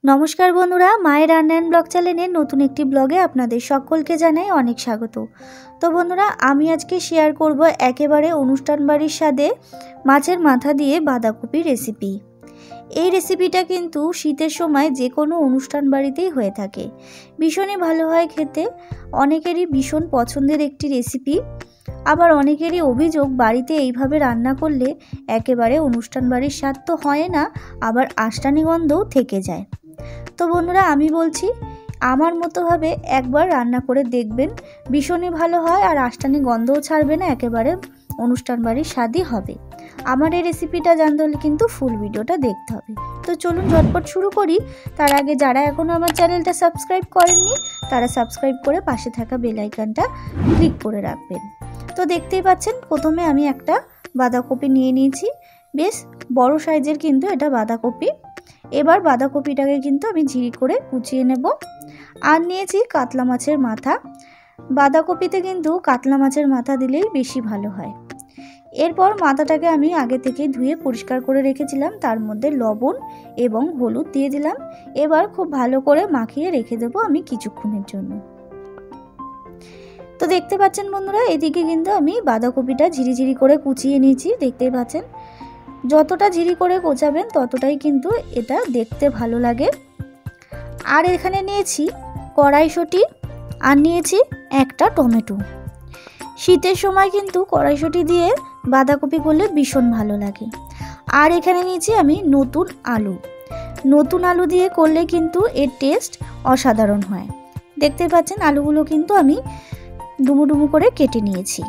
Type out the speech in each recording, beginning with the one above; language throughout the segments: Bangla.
नमस्कार बंधुरा माয়ের রান্না এন্ড ব্লগ চ্যানেলের নতুন একটি ব্লগে আপনাদের সকলকে জানাই অনেক স্বাগত। তো বন্ধুরা আমি আজকে শেয়ার করব একেবারে অনুষ্ঠান বাড়ির স্বাদে মাছের মাথা দিয়ে বাঁধাকপি রেসিপি। এই রেসিপিটা কিন্তু শীতের সময় যে কোনো অনুষ্ঠান বাড়িতেই হয়ে থাকে, ভীষণই ভালো হয় খেতে, অনেকেরই ভীষণ পছন্দের একটি রেসিপি। আবার অনেকেরই অভিযোগ বাড়িতে এইভাবে রান্না করলে একেবারে অনুষ্ঠান বাড়ির স্বাদ তো হয় না, আবার আষ্টানি গন্ধও থেকে যায়। তো বন্ধুরা আমি বলছি আমার মতোভাবে একবার রান্না করে দেখবেন, ভীষণই ভালো হয় আর আষ্টানি গন্ধও ছাড়বে না, একেবারে অনুষ্ঠান বাড়ির স্বাদই হবে। আমার এই রেসিপিটা জানতে হলে কিন্তু ফুল ভিডিওটা দেখতে হবে। তো চলুন ঝটপট শুরু করি। তার আগে যারা এখনও আমার চ্যানেলটা সাবস্ক্রাইব করেননি তারা সাবস্ক্রাইব করে পাশে থাকা বেল আইকনটা ক্লিক করে রাখবেন। তো দেখতেই পাচ্ছেন প্রথমে আমি একটা বাঁধাকপি নিয়ে নিয়েছি, বেশ বড় সাইজের কিন্তু এটা বাঁধাকপি। এবার বাঁধাকপিটাকে কিন্তু আমি ঝিরি করে কুচিয়ে নেব। আর নিয়েছি কাতলা মাছের মাথা, বাঁধাকপিতে কিন্তু কাতলা মাছের মাথা দিলেই বেশি ভালো হয়। এরপর মাথাটাকে আমি আগে থেকে ধুয়ে পরিষ্কার করে রেখেছিলাম, তার মধ্যে লবণ এবং হলুদ দিয়ে দিলাম। এবার খুব ভালো করে মাখিয়ে রেখে দেবো আমি কিছুক্ষণের জন্য। তো দেখতে পাচ্ছেন বন্ধুরা এদিকে কিন্তু আমি বাঁধাকপিটা ঝিরি করে কুচিয়ে নিয়েছি। দেখতেই পাচ্ছেন যতটা ঝিরি করে কোচাবেন ততটাই কিন্তু এটা দেখতে ভালো লাগে। আর এখানে নিয়েছি কড়াইশুঁটি আর নিয়েছি একটা টমেটো। শীতের সময় কিন্তু কড়াইশুঁটি দিয়ে বাঁধাকপি করলে ভীষণ ভালো লাগে। আর এখানে নিয়েছি আমি নতুন আলু দিয়ে করলে কিন্তু এর টেস্ট অসাধারণ হয়। দেখতে পাচ্ছেন আলুগুলো কিন্তু আমি ডুমু করে কেটে নিয়েছি।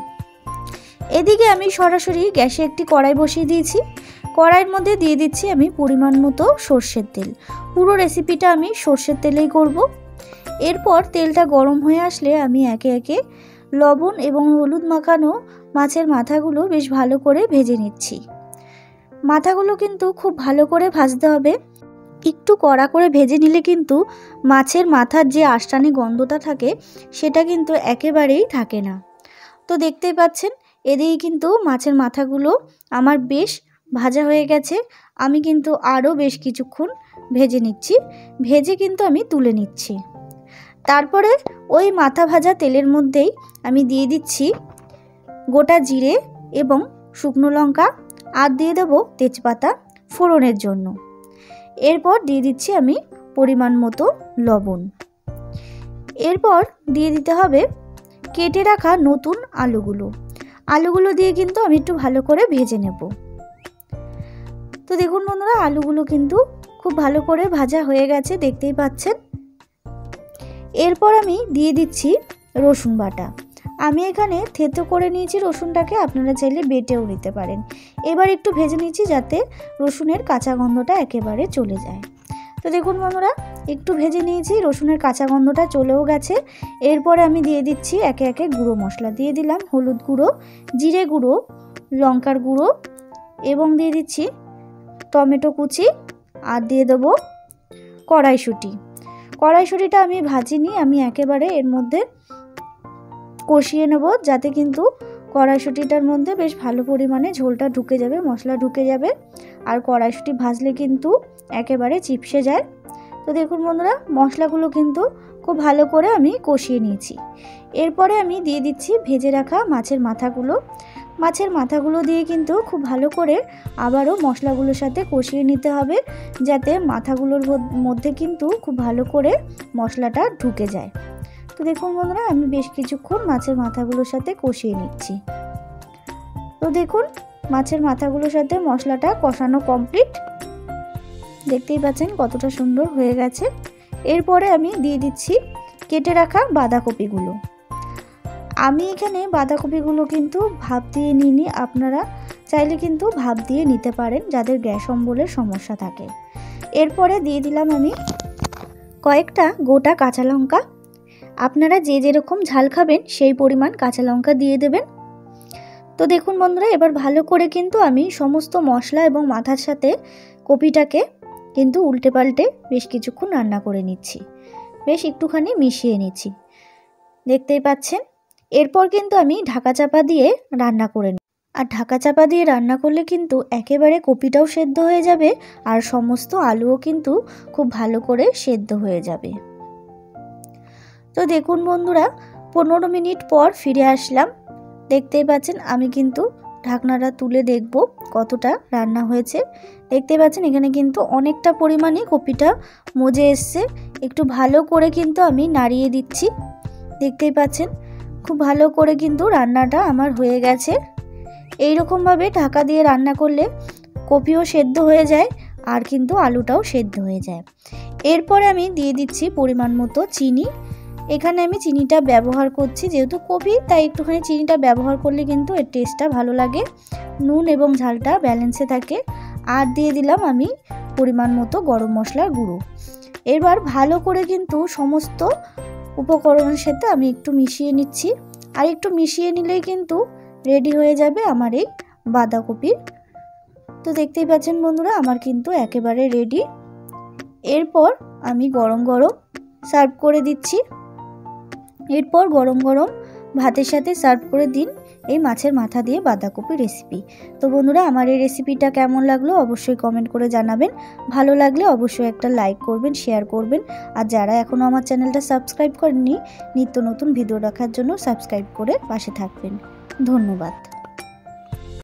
এদিকে আমি সরাসরি গ্যাসে একটি কড়াই বসিয়ে দিয়েছি। কড়াইয়ের মধ্যে দিয়ে দিচ্ছি আমি পরিমাণ মতো সর্ষের তেল। পুরো রেসিপিটা আমি সর্ষের তেলেই করব। এরপর তেলটা গরম হয়ে আসলে আমি একে একে লবণ এবং হলুদ মাখানো মাছের মাথাগুলো বেশ ভালো করে ভেজে নিচ্ছি। মাথাগুলো কিন্তু খুব ভালো করে ভাজতে হবে, একটু কড়া করে ভেজে নিলে কিন্তু মাছের মাথার যে আষ্টানি গন্ধটা থাকে সেটা কিন্তু একেবারেই থাকে না। তো দেখতেই পাচ্ছেন এদিকে কিন্তু মাছের মাথাগুলো আমার বেশ ভাজা হয়ে গেছে। আমি কিন্তু আরও বেশ কিছুক্ষণ ভেজে নিচ্ছি, ভেজে কিন্তু আমি তুলে নিচ্ছি। তারপরে ওই মাথা ভাজা তেলের মধ্যেই আমি দিয়ে দিচ্ছি গোটা জিরে এবং শুকনো লঙ্কা, আর দিয়ে দেবো তেজপাতা ফোড়নের জন্য। এরপর দিয়ে দিচ্ছি আমি পরিমাণ মতো লবণ। এরপর দিয়ে দিতে হবে কেটে রাখা নতুন আলুগুলো দিয়ে কিন্তু আমি একটু ভালো করে ভেজে নেব। তো দেখুন বন্ধুরা আলুগুলো কিন্তু খুব ভালো করে ভাজা হয়ে গেছে, দেখতেই পাচ্ছেন। এরপর আমি দিয়ে দিচ্ছি রসুন বাটা। আমি এখানে থেতো করে নিয়েছি রসুনটাকে, আপনারা চাইলে বেটেও নিতে পারেন। এবার একটু ভেজে নিচ্ছি যাতে রসুনের কাঁচা গন্ধটা একেবারে চলে যায়। তো দেখুন বন্ধুরা একটু ভেজে নিয়েছি, রসুনের কাঁচা গন্ধটা চলেও গেছে। এরপরে আমি দিয়ে দিচ্ছি একে একে গুঁড়ো মশলা। দিয়ে দিলাম হলুদ গুঁড়ো, জিরে গুঁড়ো, লঙ্কার গুঁড়ো এবং দিয়ে দিচ্ছি টমেটো কুচি, আর দিয়ে দেবো কড়াইশুঁটিটা আমি ভাজিনি, আমি একেবারে এর মধ্যে কষিয়ে নেব যাতে কিন্তু কড়াইশুঁটিটার মধ্যে বেশ ভালো পরিমাণে ঝোলটা ঢুকে যাবে, মশলা ঢুকে যাবে। আর কড়াইশুঁটি ভাজলে কিন্তু একেবারে চিপসে যায়। তো দেখুন বন্ধুরা মশলাগুলো কিন্তু খুব ভালো করে আমি কষিয়ে নিয়েছি। এরপরে আমি দিয়ে দিচ্ছি ভেজে রাখা মাছের মাথাগুলো দিয়ে কিন্তু খুব ভালো করে আবারও মশলাগুলোর সাথে কষিয়ে নিতে হবে, যাতে মাথাগুলোর মধ্যে কিন্তু খুব ভালো করে মশলাটা ঢুকে যায়। তো দেখুন বন্ধুরা আমি বেশ কিছুক্ষণ মাছের মাথাগুলোর সাথে কষিয়ে নিচ্ছি। তো দেখুন মাছের মাথাগুলোর সাথে মশলাটা কষানো কমপ্লিট, দেখতেই পাচ্ছেন কতটা সুন্দর হয়ে গেছে। এরপরে আমি দিয়ে দিচ্ছি কেটে রাখা বাঁধাকপিগুলো। আমি এখানে বাঁধাকপিগুলো কিন্তু ভাপ দিয়ে নিইনি, আপনারা চাইলে কিন্তু ভাপ দিয়ে নিতে পারেন যাদের গ্যাস অম্বলের সমস্যা থাকে। এরপরে দিয়ে দিলাম আমি কয়েকটা গোটা কাঁচা লঙ্কা। আপনারা যে যেরকম ঝাল খাবেন সেই পরিমাণ কাঁচা লঙ্কা দিয়ে দেবেন। তো দেখুন বন্ধুরা এবার ভালো করে কিন্তু আমি সমস্ত মশলা এবং মাথার সাথে কপিটাকে কিন্তু উল্টে পাল্টে বেশ কিছুক্ষণ রান্না করে নিচ্ছি, বেশ একটুখানি মিশিয়ে নিচ্ছি, দেখতেই পাচ্ছেন। এরপর কিন্তু আমি ঢাকা চাপা দিয়ে রান্না করে নিই। আর ঢাকা চাপা দিয়ে রান্না করলে কিন্তু একেবারে কপিটাও সেদ্ধ হয়ে যাবে আর সমস্ত আলুও কিন্তু খুব ভালো করে সেদ্ধ হয়ে যাবে। তো দেখুন বন্ধুরা, 15 মিনিট পর ফিরে আসলাম। দেখতেই পাচ্ছেন আমি কিন্তু ঢাকনাটা তুলে দেখব কতটা রান্না হয়েছে। দেখতে পাচ্ছেন এখানে কিন্তু অনেকটা পরিমাণে কপিটা মজে এসছে। একটু ভালো করে কিন্তু আমি নাড়িয়ে দিচ্ছি। দেখতেই পাচ্ছেন খুব ভালো করে কিন্তু রান্নাটা আমার হয়ে গেছে। এই রকমভাবে ঢাকা দিয়ে রান্না করলে কপিও সেদ্ধ হয়ে যায় আর কিন্তু আলুটাও সেদ্ধ হয়ে যায়। এরপরে আমি দিয়ে দিচ্ছি পরিমাণ মতো চিনি। এখানে আমি চিনিটা ব্যবহার করছি, যেহেতু কপি তাই একটুখানি চিনিটা ব্যবহার করলে কিন্তু এর টেস্টটা ভালো লাগে, নুন এবং ঝালটা ব্যালেন্সে থাকে। আর দিয়ে দিলাম আমি পরিমাণ মতো গরম মশলার গুঁড়ো। এবার ভালো করে কিন্তু সমস্ত উপকরণের সাথে আমি একটু মিশিয়ে নিচ্ছি। আর একটু মিশিয়ে নিলেই কিন্তু রেডি হয়ে যাবে আমার এই বাঁধাকপির। তো দেখতেই পাচ্ছেন বন্ধুরা আমার কিন্তু একেবারে রেডি। এরপর আমি গরম গরম সার্ভ করে দিচ্ছি। এরপর গরম গরম ভাতের সাথে সার্ভ করে দিন এই মাছের মাথা দিয়ে বাঁধাকপি রেসিপি। তো বন্ধুরা আমার এই রেসিপিটা কেমন লাগলো অবশ্যই কমেন্ট করে জানাবেন। ভালো লাগলে অবশ্যই একটা লাইক করবেন, শেয়ার করবেন। আর যারা এখনও আমার চ্যানেলটা সাবস্ক্রাইব করেননি, নিত্য নতুন ভিডিও দেখার জন্য সাবস্ক্রাইব করে পাশে থাকবেন। ধন্যবাদ।